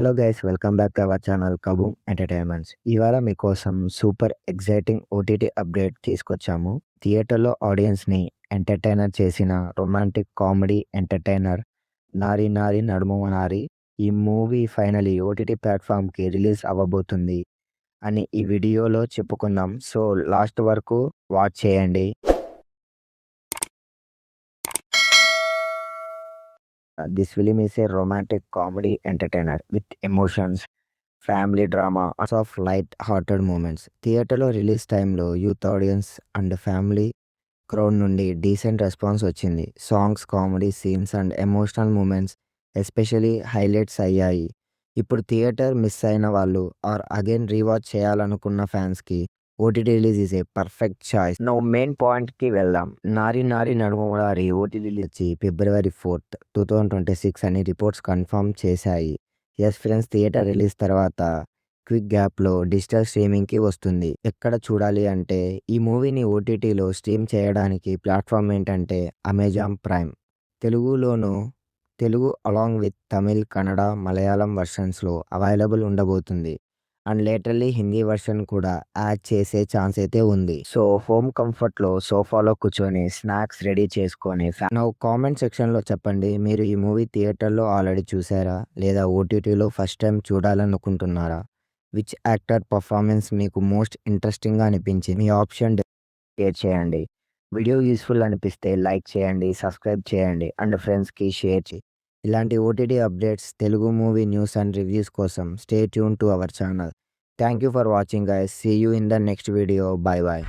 Hello guys, welcome back to our channel Kaboom entertainments. ఇవాళ మీకోసం super exciting OTT update తీసుకొచ్చాము. థియేటర్లో ఆడియన్స్ని ఎంటర్టైనర్ చేసిన రొమాంటిక్ కామెడీ ఎంటర్టైనర్ నారి నారి నడుమ నారి ఈ మూవీ ఫైనలీ ఓటీటీ ప్లాట్ఫామ్కి రిలీజ్ అవ్వబోతుంది అని ఈ వీడియోలో చెప్పుకుందాం. సో లాస్ట్ వరకు వాచ్ చేయండి. This film is a romantic comedy entertainer with emotions, family drama of light hearted moments. థియేటర్లో రిలీజ్ టైంలో youth audience and family crowd నుండి డీసెంట్ రెస్పాన్స్ వచ్చింది. Songs, comedy scenes and emotional moments especially highlights అయ్యాయి. ఇప్పుడు theatre miss అయిన వాళ్ళు are again rewatch చేయాలనుకున్న ఫ్యాన్స్కి OTT release is a perfect choice. No main పాయింట్కి వెళ్దాం. నారి నారి నడుమలారి ఓటీటీ రిలీజ్ వచ్చి February 4th, 2026 అని రిపోర్ట్స్ కన్ఫర్మ్ చేశాయి. ఎస్ ఫ్రెండ్స్, థియేటర్ రిలీజ్ తర్వాత క్విక్ గ్యాప్లో డిజిటల్ స్ట్రీమింగ్కి వస్తుంది. ఎక్కడ చూడాలి అంటే ఈ మూవీని ఓటీటీలో స్ట్రీమ్ చేయడానికి ప్లాట్ఫామ్ ఏంటంటే Amazon Prime. Telugu along with Tamil, Kannada, Malayalam వర్షన్స్లో అవైలబుల్ ఉండబోతుంది. అండ్ లేటర్లీ హిందీ వర్షన్ కూడా యాడ్ చేసే ఛాన్స్ అయితే ఉంది. సో హోమ్ కంఫర్ట్లో సోఫాలో కూర్చొని స్నాక్స్ రెడీ చేసుకొని నా కామెంట్ సెక్షన్లో చెప్పండి, మీరు ఈ మూవీ థియేటర్లో ఆల్రెడీ చూసారా లేదా ఓటీటీలో ఫస్ట్ టైం చూడాలనుకుంటున్నారా? విచ్ యాక్టర్ పర్ఫార్మెన్స్ మీకు మోస్ట్ ఇంట్రెస్టింగ్గా అనిపించింది? మీ ఆప్షన్ షేర్ చేయండి. వీడియో యూస్ఫుల్ అనిపిస్తే లైక్ చేయండి, సబ్స్క్రైబ్ చేయండి అండ్ ఫ్రెండ్స్కి షేర్ చేయండి. ఇలాంటి OTT updates, Telugu movie news and reviews కోసం stay tune to our channel. Thank you for watching guys. See you in the next video. Bye bye.